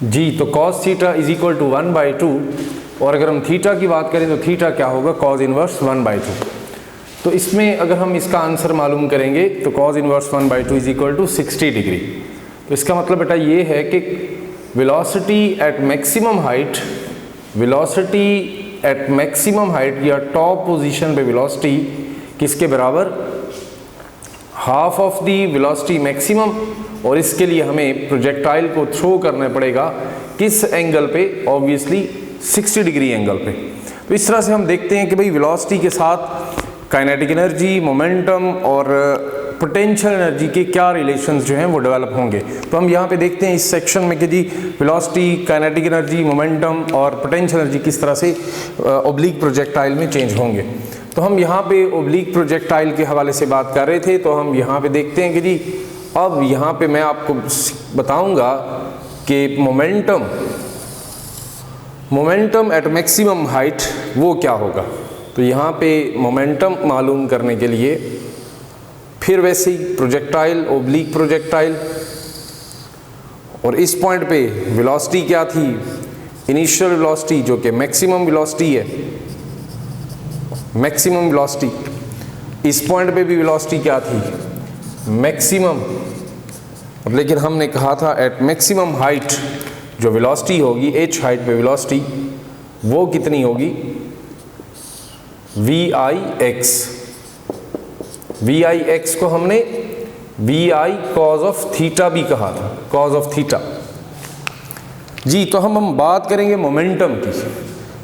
जी, तो cos theta is equal to 1/2 और अगर हम थीटा की बात करें तो थीटा क्या होगा, cos इनवर्स 1/2। तो इसमें अगर हम इसका आंसर मालूम करेंगे तो cos inverse 1/2 is equal to 60 degree. तो इसका मतलब बेटा ये है कि velocity at maximum height, velocity at maximum height या टॉप पोजीशन पे वेलोसिटी किसके बराबर, half of the velocity maximum, और इसके लिए हमें प्रोजेक्टाइल को थ्रो करना पड़ेगा किस एंगल पे, ऑब्वियसली 60 डिग्री एंगल पे। तो इस तरह से हम देखते हैं कि भाई वेलोसिटी के साथ काइनेटिक एनर्जी, मोमेंटम और पोटेंशियल एनर्जी के क्या रिलेशंस जो हैं वो डेवलप होंगे। तो हम यहाँ पे देखते हैं इस सेक्शन में कि जी वेलोसिटी, काइनेटिक एनर्जी, मोमेंटम और पोटेंशियल एनर्जी किस तरह से ओब्लिक प्रोजेक्टाइल में चेंज होंगे। तो हम यहाँ पे ओब्लिक प्रोजेक्टाइल के हवाले से बात कर रहे थे, तो हम यहाँ पे देखते हैं कि जी अब यहाँ पे मैं आपको बताऊँगा कि मोमेंटम एट मैक्सिमम हाइट वो क्या होगा। तो यहाँ पे मोमेंटम मालूम करने के लिए फिर वैसे ही प्रोजेक्टाइल, ओब्लिक प्रोजेक्टाइल, और इस पॉइंट पे वेलोसिटी क्या थी, इनिशियल वेलोसिटी जो कि मैक्सिमम वेलोसिटी है, मैक्सिमम वेलोसिटी। इस पॉइंट पे भी वेलोसिटी क्या थी, मैक्सिमम, लेकिन हमने कहा था एट मैक्सिमम हाइट जो वेलोसिटी होगी, h हाइट पे वेलोसिटी वो कितनी होगी, VIX। VIX को हमने VI cos ऑफ थीटा भी कहा था, cos ऑफ थीटा। जी, तो हम बात करेंगे मोमेंटम की।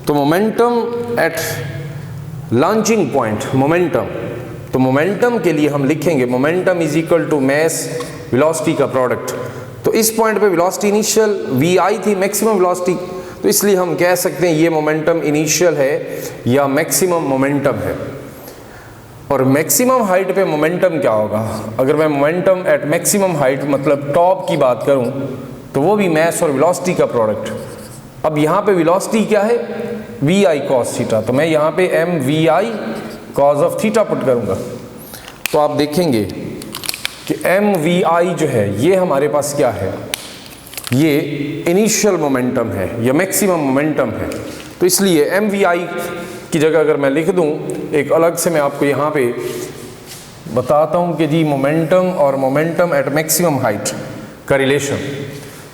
तो momentum at launching point, momentum, तो मोमेंटम के लिए हम लिखेंगे momentum is equal to mass velocity का प्रोडक्ट। तो इस पॉइंट पे वेलोसिटी इनिशियल VI थी, मैक्सिमम वेलोसिटी, तो इसलिए हम कह सकते हैं ये मोमेंटम इनिशियल है या मैक्सिमम मोमेंटम है। और मैक्सिमम हाइट पे मोमेंटम क्या होगा, अगर मैं मोमेंटम एट मैक्सिमम हाइट मतलब टॉप की बात करूं तो वो भी मास और वेलोसिटी का प्रोडक्ट। अब यहाँ पे वेलोसिटी क्या है, VI cos थीटा, तो मैं यहाँ पे MVI cos of theta put करूँगा। तो आप देखेंगे कि MVI जो है ये हमारे पास क्या है, ये इनिशियल मोमेंटम है या मैक्सिमम मोमेंटम है। तो इसलिए MVI की जगह अगर मैं लिख दूं एक अलग से, मैं आपको यहाँ पे बताता हूँ कि जी मोमेंटम और मोमेंटम एट मैक्सिमम हाइट का रिलेशन।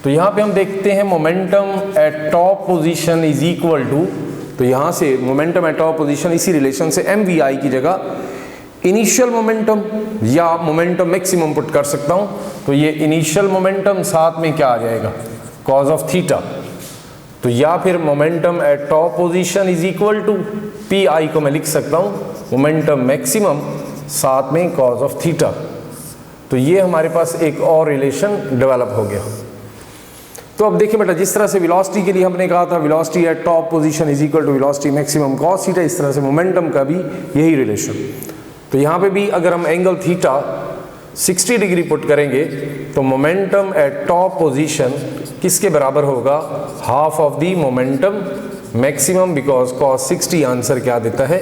तो यहाँ पे हम देखते हैं momentum at top position is equal to, तो यहाँ से मोमेंटम एट टॉप पोजीशन इसी रिलेशन से MVI की जगह इनिशियल मोमेंटम या मोमेंटम मैक्सिमम पुट कर सकता हूँ। तो ये इनिशियल मोमेंटम साथ में क्या आ जाएगा, cos ऑफ थीटा। तो या फिर momentum at top position is equal to PI को मैं लिख सकता हूँ मोमेंटम मैक्सिमम साथ में cos ऑफ थीटा। तो ये हमारे पास एक और रिलेशन डेवलप हो गया। तो अब देखिए बेटा, जिस तरह से वेलोसिटी के लिए हमने कहा था velocity at top position is equal to velocity maximum cos theta, इस तरह से मोमेंटम का भी यही रिलेशन। तो यहाँ पे भी अगर हम एंगल थीटा 60 डिग्री पुट करेंगे तो मोमेंटम एट टॉप पोजीशन किसके बराबर होगा, half of the momentum maximum, because cos 60 answer क्या देता है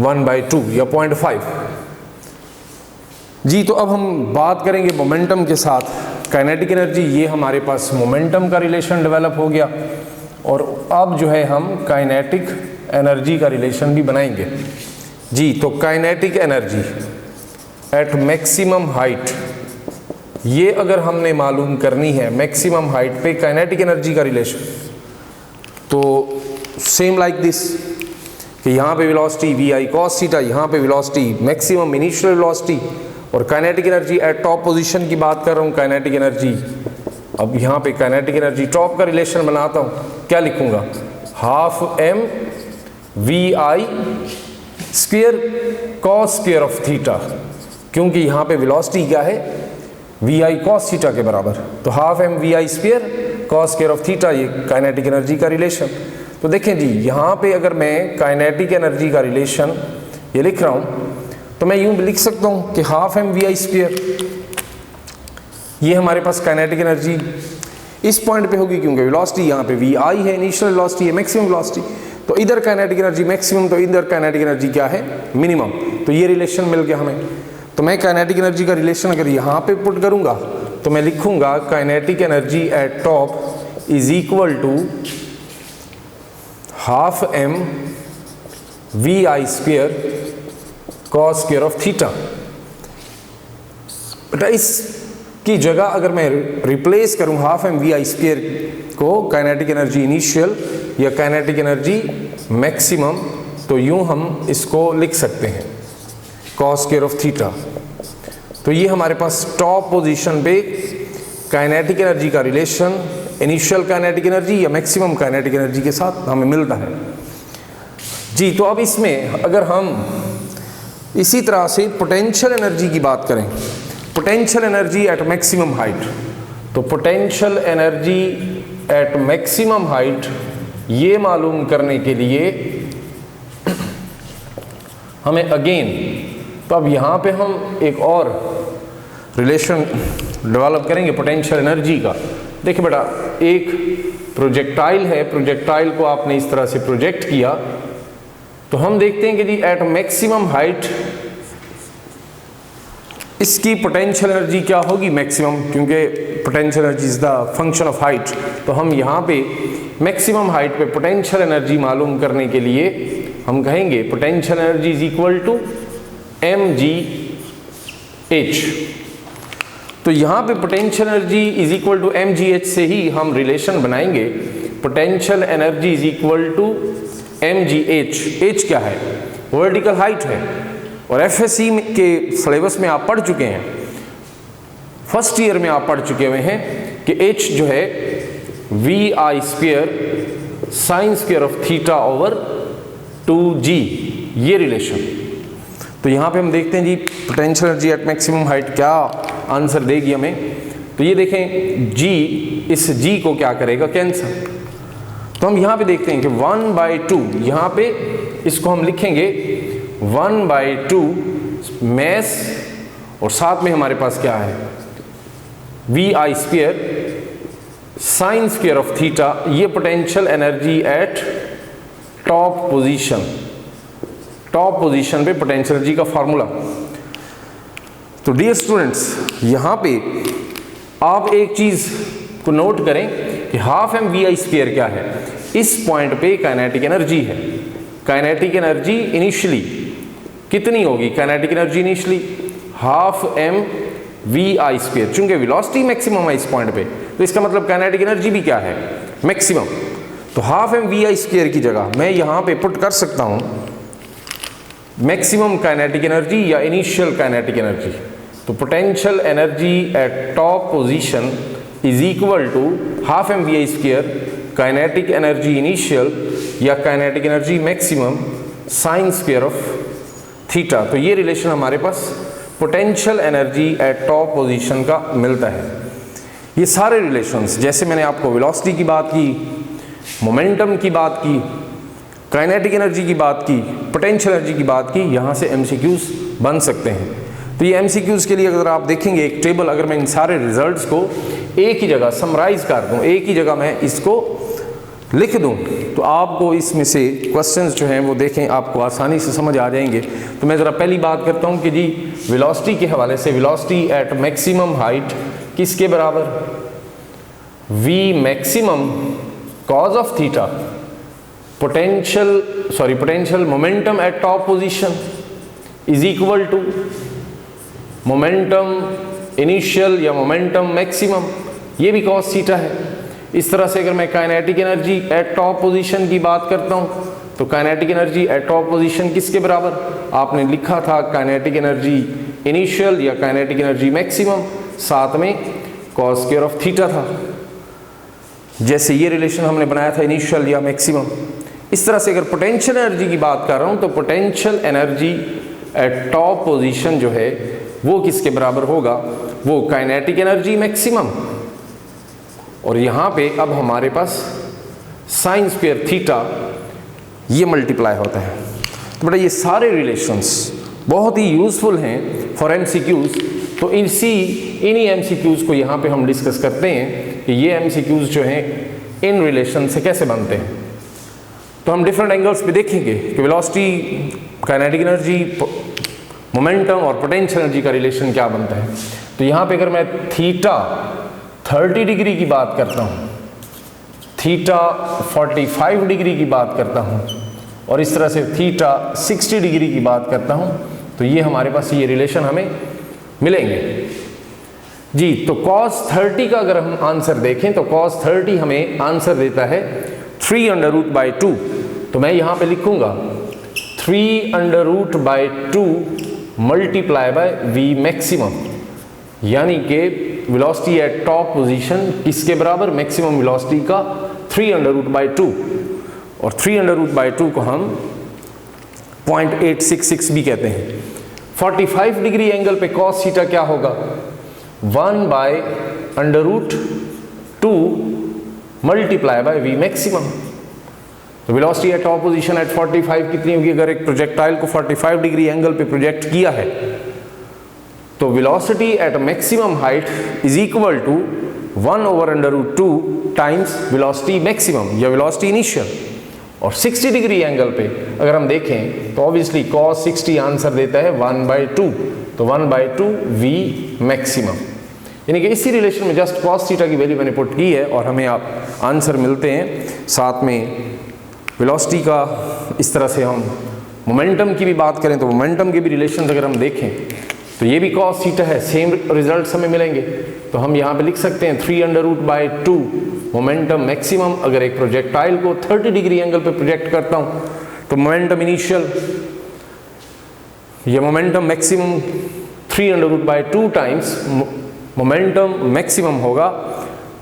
1/2 या 0.5। जी, तो अब हम बात करेंगे मोमेंटम के साथ काइनेटिक एनर्जी। ये हमारे पास मोमेंटम का रिलेशन डेवलप हो गया, और अब जो है हम काइनेटिक एनर्जी का रिलेशन भी बनाएंगे। जी, तो kinetic energy at maximum height, ये अगर हमने मालूम करनी है मैक्सिमम हाइट पे काइनेटिक एनर्जी का रिलेशन, तो सेम लाइक दिस कि यहाँ पे वेलोसिटी VI cos थीटा, यहाँ पे वेलोसिटी मैक्सिमम इनिशियल वेलोसिटी, और kinetic energy at top position की बात कर रहा हूँ, काइनेटिक एनर्जी। अब यहाँ पे काइनेटिक एनर्जी टॉप का रिलेशन बनाता हूँ, क्या लिखूँगा, half MVI square cos square of theta, क्योंकि यहाँ पे वेलोसिटी क्या है VI cos थीटा के बराबर। तो half MVI square cos square of theta, ये काइनेटिक एनर्जी का रिलेशन। तो देखें जी, यहाँ पे अगर मैं काइनेटिक एनर्जी का रिलेशन ये लिख रहा हूँ तो मैं यूँ लिख सकता हूँ कि हाफ MVI स्क्वायर, ये हमारे पास काइनेटिक एनर्जी इस पॉइंट पे होगी, क्योंकि वेलोसिटी यहाँ पे VI है, इनिशियल वेलोसिटी है, मैक्सिमम वेलोसिटी। तो इधर काइनेटिक एनर्जी मैक्सिमम, तो इधर काइनेटिक एनर्जी क्या है, मिनिमम। तो ये रिलेशन मिल गया हमें। तो मैं काइनेटिक एनर्जी का रिलेशन अगर यहाँ पे पुट करूँगा तो मैं लिखूंगा kinetic energy at top is equal to half m V I square cos square of theta. बेटा इसकी जगह अगर मैं रिप्लेस करूं हाफ m वी आई स्क्वेयर को काइनेटिक एनर्जी इनिशियल या काइनेटिक एनर्जी मैक्सिमम, तो यूं हम इसको लिख सकते हैं कॉस स्क्वेयर ऑफ थीटा। तो ये हमारे पास टॉप पोजीशन पे काइनेटिक एनर्जी का रिलेशन इनिशियल काइनेटिक एनर्जी या मैक्सिमम काइनेटिक एनर्जी के साथ हमें मिलता है जी। तो अब इसमें अगर हम इसी तरह से पोटेंशियल एनर्जी की बात करें, potential energy at maximum height, तो potential energy at maximum height ये मालूम करने के लिए हमें अगेन, तो अब यहाँ पे हम एक और रिलेशन डेवलप करेंगे पोटेंशियल एनर्जी का। देखिए बेटा, एक प्रोजेक्टाइल है, प्रोजेक्टाइल को आपने इस तरह से प्रोजेक्ट किया, तो हम देखते हैं कि जी एट मैक्सिमम हाइट इसकी पोटेंशियल एनर्जी क्या होगी, मैक्सिमम, क्योंकि potential energy is the function of height. तो हम यहाँ पे मैक्सिमम हाइट पे पोटेंशियल एनर्जी मालूम करने के लिए हम कहेंगे potential energy is equal to mgh। तो यहाँ पे potential energy is equal to mgh से ही हम रिलेशन बनाएंगे potential energy is equal to mgh। h क्या है, वर्टिकल हाइट है, और एफएससी के सिलेबस में आप पढ़ चुके हैं, फर्स्ट ईयर में आप पढ़ चुके हुए हैं कि h जो है V I square sine square of theta over 2g, ये रिलेशन। तो यहाँ पे हम देखते हैं जी potential energy at maximum height क्या आंसर देगी हमें। तो ये देखें g, इस g को क्या करेगा, कैंसल। तो हम यहाँ पे देखते हैं कि 1/2, यहाँ पे इसको हम लिखेंगे 1/2 मैस, और साथ में हमारे पास क्या है V I square sine square of theta, ये potential energy at top position, top position पे पोटेंशियल एनर्जी का फॉर्मूला। तो डियर स्टूडेंट्स, यहाँ पे आप एक चीज को नोट करें कि half m V I square क्या है, इस पॉइंट पे काइनेटिक एनर्जी है। काइनेटिक एनर्जी इनिशियली कितनी होगी, kinetic energy initially half m V I square, चूंकि वेलोसिटी मैक्सिमम है इस पॉइंट पे, तो इसका मतलब काइनेटिक एनर्जी भी क्या है, मैक्सिमम। तो half m V I square की जगह मैं यहाँ पे पुट कर सकता हूँ मैक्सिमम काइनेटिक एनर्जी या इनिशियल काइनेटिक एनर्जी। तो potential energy at top position is equal to half m V I square kinetic energy initial या kinetic energy maximum sine square of theta. तो ये रिलेशन हमारे पास potential energy at top position का मिलता है। ये सारे रिलेशंस, जैसे मैंने आपको वेलोसिटी की बात की, मोमेंटम की बात की, काइनेटिक एनर्जी की बात की, पोटेंशियल एनर्जी की बात की, यहाँ से एमसीक्यूज बन सकते हैं। तो ये एमसीक्यूज के लिए अगर आप देखेंगे एक टेबल, अगर मैं इन सारे रिजल्ट्स को एक ही जगह समराइज कर दूँ, एक ही जगह मैं इसको लिख दूं, तो आपको इसमें से क्वेश्चंस जो हैं वो देखें आपको आसानी से समझ आ जाएंगे। तो मैं ज़रा पहली बात करता हूं कि जी वेलोसिटी के हवाले से, वेलोसिटी एट मैक्सिमम हाइट किसके बराबर, v maximum cos of theta potential momentum at top position is equal to momentum initial या मोमेंटम मैक्सिमम, ये भी कॉस थीटा है। इस तरह से अगर मैं kinetic energy at top position की बात करता हूं, तो kinetic energy at top position किसके बराबर, आपने लिखा था काइनेटिक एनर्जी इनिशियल या काइनेटिक एनर्जी मैक्सिमम, साथ में कॉस स्क्वायर ऑफ थीटा था। जैसे ये रिलेशन हमने बनाया था इनिशियल या मैक्सिमम। इस तरह से अगर पोटेंशियल एनर्जी की बात कर रहा हूं, तो potential energy at top position जो है वो किसके बराबर होगा, वो काइनेटिक एनर्जी मैक्सिमम, और यहाँ पे अब हमारे पास साइन स्क्वायर थीटा ये मल्टीप्लाई होता है। तो बेटा ये सारे रिलेशंस बहुत ही यूज़फुल हैं फॉर एमसीक्यूज़। तो इन्हीं एमसीक्यूज़ को यहाँ पे हम डिस्कस करते हैं कि ये एमसीक्यूज़ जो हैं इन रिलेशन से कैसे बनते हैं। तो हम डिफरेंट एंगल्स पे देखेंगे कि वेलोसिटी, काइनेटिक एनर्जी, मोमेंटम और पोटेंशियल एनर्जी का रिलेशन क्या बनता है। तो यहाँ पे अगर मैं थीटा 30 डिग्री की बात करता हूँ, थीटा 45 डिग्री की बात करता हूँ और इस तरह से थीटा 60 डिग्री की बात करता हूँ, तो ये हमारे पास ये रिलेशन हमें मिलेंगे जी। तो cos 30 का अगर हम आंसर देखें तो cos 30 हमें आंसर देता है 3√2। तो मैं यहाँ पे लिखूंगा 3√2 मल्टीप्लाई बाय v मैक्सिमम, यानी कि वेलोसिटी एट टॉप पोजीशन किसके बराबर, मैक्सिमम वेलोसिटी का 3√2, और 3√2 को हम 0.866 भी कहते हैं। 45 डिग्री एंगल पे cos थीटा क्या होगा, 1/√2 मल्टीप्लाई बाय v मैक्सिमम। तो velocity at top position at 45 कितनी होगी, अगर एक प्रोजेक्टाइल को 45 डिग्री एंगल पे प्रोजेक्ट किया है तो velocity at maximum height is equal to 1/√2 times velocity maximum या वेलोसिटी इनिशियल। और 60 डिग्री एंगल पे अगर हम देखें तो ऑब्वियसली cos 60 आंसर देता है 1/2, तो 1/2 v मैक्सिमम, यानी कि इसी रिलेशन में जस्ट cos थीटा की वैल्यू मैंने पुट की है और हमें आप आंसर मिलते हैं। साथ में वेलोसिटी का इस तरह से हम मोमेंटम की भी बात करें तो मोमेंटम के भी रिलेशन अगर हम देखें तो ये भी cos थीटा है, सेम रिजल्ट्स हमें मिलेंगे। तो हम यहाँ पे लिख सकते हैं 3√2 मोमेंटम मैक्सिमम। अगर एक प्रोजेक्टाइल को 30 डिग्री एंगल पे प्रोजेक्ट करता हूँ तो मोमेंटम इनिशियल या momentum maximum 3√2 times momentum maximum होगा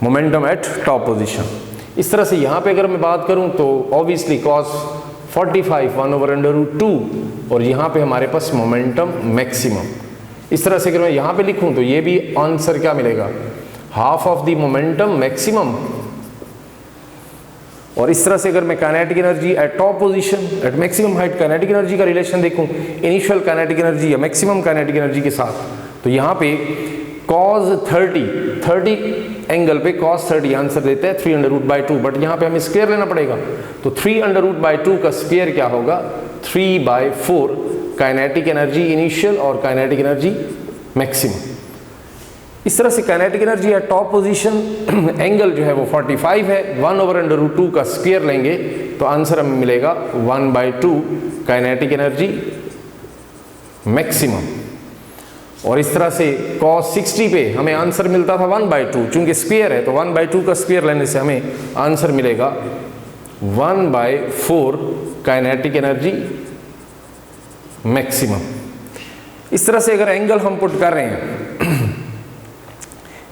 मोमेंटम एट टॉप पोजीशन। इस तरह से यहाँ पे अगर मैं बात करूँ तो ऑब्वियसली cos 45 1/√2 और यहाँ पे हमारे पास मोमेंटम मैक्सिमम। इस तरह से अगर मैं यहाँ पे लिखूँ तो ये भी आंसर क्या मिलेगा, half of the momentum maximum. और इस तरह से अगर मैं kinetic energy at top position at maximum height kinetic energy का रिलेशन देखूँ इनिशियल काइनेटिक एनर्जी या मैक्सिमम काइनेटिक एनर्जी के साथ, तो यहाँ पे cos 30 एंगल पे cos 30 आंसर देता है 3√2, बट यहाँ पे हमें स्क्वायर लेना पड़ेगा। तो 3√2 का स्क्वायर क्या होगा, 3/4 काइनेटिक एनर्जी इनिशियल और काइनेटिक एनर्जी मैक्सिमम। इस तरह से kinetic energy at top position angle जो है वो 45 है, 1/√2 का स्क्वायर लेंगे तो आंसर हमें मिलेगा 1/2 काइनेटिक एनर्जी मैक्सिमम। और इस तरह से cos 60 पे हमें आंसर मिलता था 1/2, चूंकि स्क्वायर है तो 1/2 का स्क्वायर लेने से हमें आंसर मिलेगा 1/4 काइनेटिक एनर्जी मैक्सिमम। इस तरह से अगर एंगल हम पुट कर रहे हैं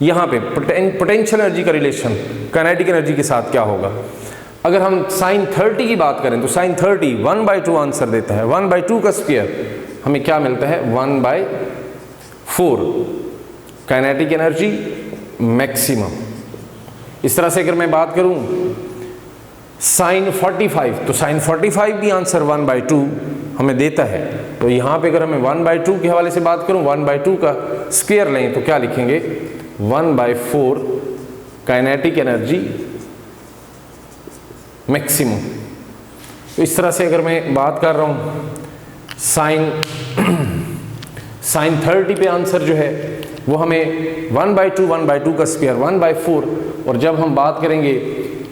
यहाँ पे पोटेंशियल एनर्जी का रिलेशन काइनेटिक एनर्जी के साथ क्या होगा, अगर हम sin 30 की बात करें तो sin 30 1/2 आंसर देता है, 1/2 का स्क्वायर हमें क्या मिलता है 1/4 काइनेटिक एनर्जी मैक्सिमम। इस तरह से अगर मैं बात करूं sin 45 तो sin 45 भी आंसर 1/2 हमें देता है। तो यहाँ पे अगर हमें 1/2 के हवाले से बात करूं 1/2 का स्क्वायर लें तो क्या लिखेंगे 1/4 काइनेटिक एनर्जी मैक्सिमम। तो इस तरह से अगर मैं बात कर रहा हूँ sin 30 पे आंसर जो है वो हमें 1/2 का स्क्वायर 1/4, और जब हम बात करेंगे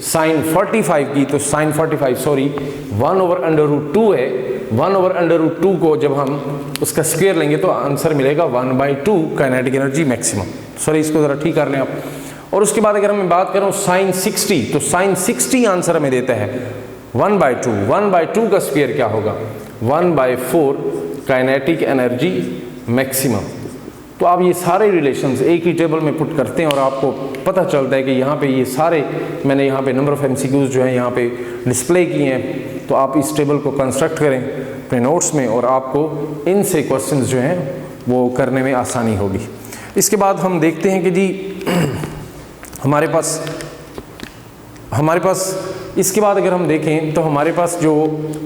sin 45 की तो sin 45 सॉरी 1/√2 है, 1/√2 को जब हम उसका स्क्वायर लेंगे तो आंसर मिलेगा 1/2 काइनेटिक एनर्जी मैक्सिमम। सॉरी इसको ज़रा ठीक कर लें आप। और उसके बाद अगर मैं बात करूँ sin 60 तो sin 60 आंसर हमें देता है 1/2 का स्क्वायर क्या होगा 1/4 काइनेटिक एनर्जी मैक्सिमम। तो आप ये सारे रिलेशंस एक ही टेबल में पुट करते हैं और आपको पता चलता है कि यहाँ पे ये सारे मैंने यहाँ पे नंबर ऑफ MCQs जो हैं यहाँ पे डिस्प्ले किए हैं। तो आप इस टेबल को कंस्ट्रक्ट करें अपने नोट्स में और आपको इनसे क्वेश्चंस जो हैं वो करने में आसानी होगी। इसके बाद हम देखते हैं कि जी हमारे पास इसके बाद अगर हम देखें तो हमारे पास जो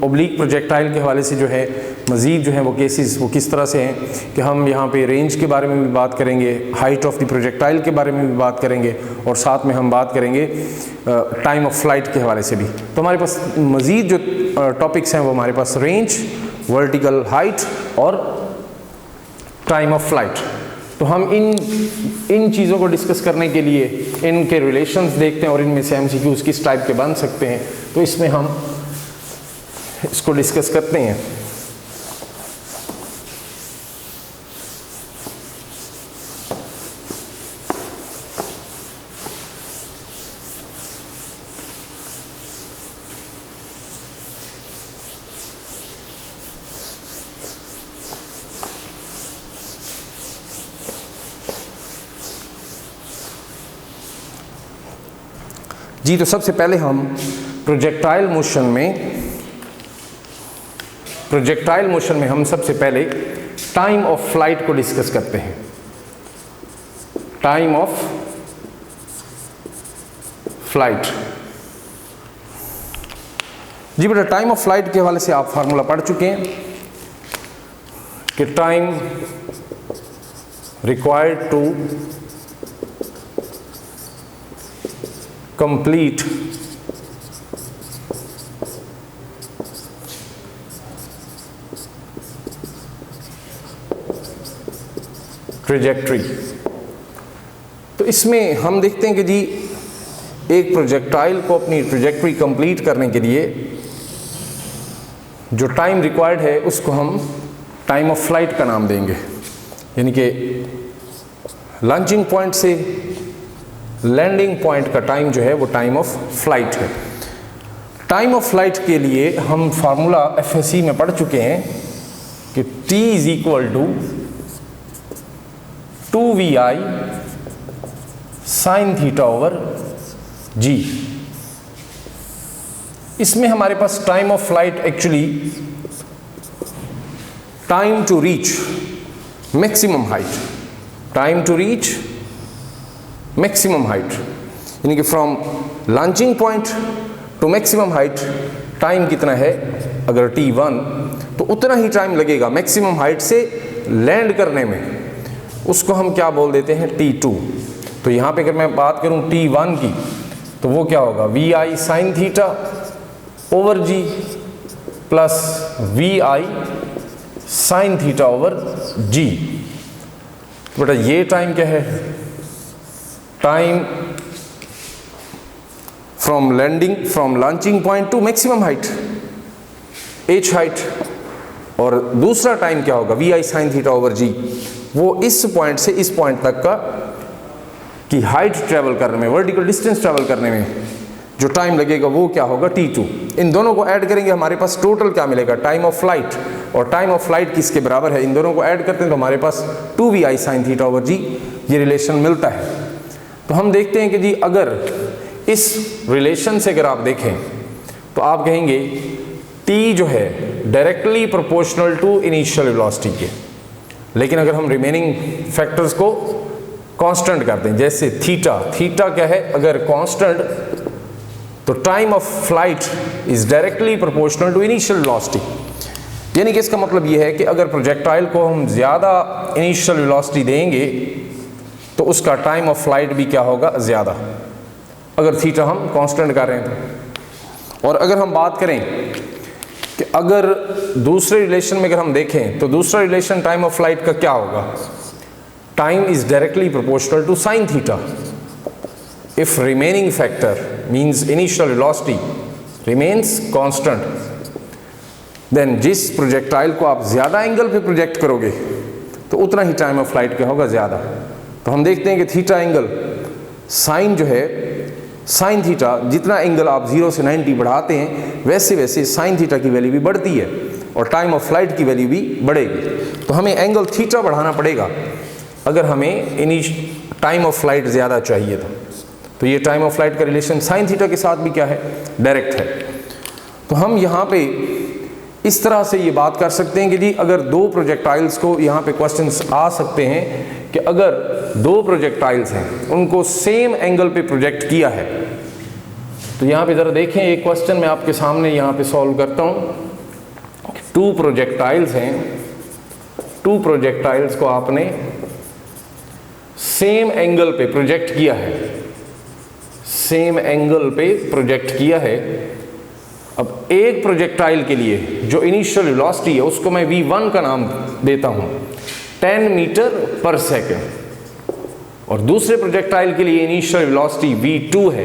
ओब्लिक प्रोजेक्टाइल के हवाले से जो है मज़ीद जो है वो केसेस वो किस तरह से हैं कि हम यहाँ पे रेंज के बारे में भी बात करेंगे, हाइट ऑफ द प्रोजेक्टाइल के बारे में भी बात करेंगे और साथ में हम बात करेंगे टाइम ऑफ फ्लाइट के हवाले से भी। तो हमारे पास मज़ीद जो टॉपिक्स हैं वो हमारे पास रेंज, वर्टिकल हाइट और टाइम ऑफ फ्लाइट। तो हम इन चीज़ों को डिस्कस करने के लिए इनके रिलेशंस देखते हैं और इनमें से एमसीक्यूज किस टाइप के बन सकते हैं, तो इसमें हम इसको डिस्कस करते हैं। जी, तो सबसे पहले हम प्रोजेक्टाइल मोशन में हम सबसे पहले टाइम ऑफ फ्लाइट को डिस्कस करते हैं। Time of flight. जी बेटा, टाइम ऑफ फ्लाइट के हवाले से आप फार्मूला पढ़ चुके हैं कि time required to complete trajectory। तो इसमें हम देखते हैं कि जी एक प्रोजेक्टाइल को अपनी ट्रेजेक्ट्री कंप्लीट करने के लिए जो टाइम रिक्वायर्ड है उसको हम टाइम ऑफ फ्लाइट का नाम देंगे, यानी कि लॉन्चिंग पॉइंट से लैंडिंग पॉइंट का टाइम जो है वो टाइम ऑफ फ्लाइट है। टाइम ऑफ फ्लाइट के लिए हम फार्मूला एफएससी में पढ़ चुके हैं कि T is equal to 2VI sine theta over G। इसमें हमारे पास time of flight actually time to reach maximum height, time to reach maximum height, यानी कि from launching point to maximum height time कितना है, अगर T1 तो उतना ही टाइम लगेगा मैक्सिमम हाइट से लैंड करने में, उसको हम क्या बोल देते हैं T2। तो यहाँ पे अगर मैं बात करूँ T1 की तो वो क्या होगा, VI sign theta over G plus VI sign theta over G। तो बेटा ये टाइम क्या है, time from launching point to maximum height h height, और दूसरा टाइम क्या होगा VI sign theta over G, वो इस पॉइंट से इस पॉइंट तक का की हाइट ट्रेवल करने में, वर्टिकल डिस्टेंस ट्रेवल करने में जो टाइम लगेगा वो क्या होगा T2। इन दोनों को ऐड करेंगे हमारे पास टोटल क्या मिलेगा, टाइम ऑफ फ्लाइट, और टाइम ऑफ फ्लाइट किसके बराबर है, इन दोनों को ऐड करते हैं तो हमारे पास 2VI sine theta over G ये रिलेशन मिलता है। तो हम देखते हैं कि जी अगर इस रिलेशन से अगर आप देखें तो आप कहेंगे T जो है directly proportional to initial velocity के, लेकिन अगर हम रिमेनिंग फैक्टर्स को कांस्टेंट करते हैं, जैसे थीटा क्या है, अगर कांस्टेंट तो time of flight is directly proportional to initial velocity, यानी कि इसका मतलब ये है कि अगर प्रोजेक्टाइल को हम ज़्यादा इनिशियल वेलोसिटी देंगे तो उसका टाइम ऑफ फ्लाइट भी क्या होगा, ज़्यादा, अगर थीटा हम कांस्टेंट कर रहे हैं तो। और अगर हम बात करें कि अगर दूसरे रिलेशन में अगर हम देखें तो दूसरा रिलेशन टाइम ऑफ फ्लाइट का क्या होगा, time is directly proportional to sine theta if remaining factor means initial velocity remains constant, then जिस प्रोजेक्टाइल को आप ज़्यादा एंगल पे प्रोजेक्ट करोगे तो उतना ही टाइम ऑफ फ्लाइट क्या होगा, ज़्यादा। तो हम देखते हैं कि थीटा एंगल साइन जो है, साइन थीटा जितना एंगल आप 0 से 90 बढ़ाते हैं वैसे वैसे साइन थीटा की वैल्यू भी बढ़ती है और टाइम ऑफ फ्लाइट की वैल्यू भी बढ़ेगी। तो हमें एंगल थीटा बढ़ाना पड़ेगा अगर हमें टाइम ऑफ फ्लाइट ज़्यादा चाहिए तो ये टाइम ऑफ फ्लाइट का रिलेशन साइन थीटा के साथ भी क्या है, डायरेक्ट है। तो हम यहाँ पे इस तरह से ये बात कर सकते हैं कि जी अगर दो प्रोजेक्टाइल्स को, यहाँ पे क्वेश्चंस आ सकते हैं कि अगर दो प्रोजेक्टाइल्स हैं उनको सेम एंगल पे प्रोजेक्ट किया है, तो यहाँ पे ज़रा देखें एक क्वेश्चन मैं आपके सामने यहाँ पे सॉल्व करता हूँ। टू प्रोजेक्टाइल्स हैं, टू प्रोजेक्टाइल्स को आपने सेम एंगल पे प्रोजेक्ट किया है, सेम एंगल पे प्रोजेक्ट किया है। अब एक प्रोजेक्टाइल के लिए जो इनिशियल वेलोसिटी है उसको मैं v1 का नाम देता हूँ, 10 मीटर पर सेकेंड और दूसरे प्रोजेक्टाइल के लिए इनिशियल वेलोसिटी v2 है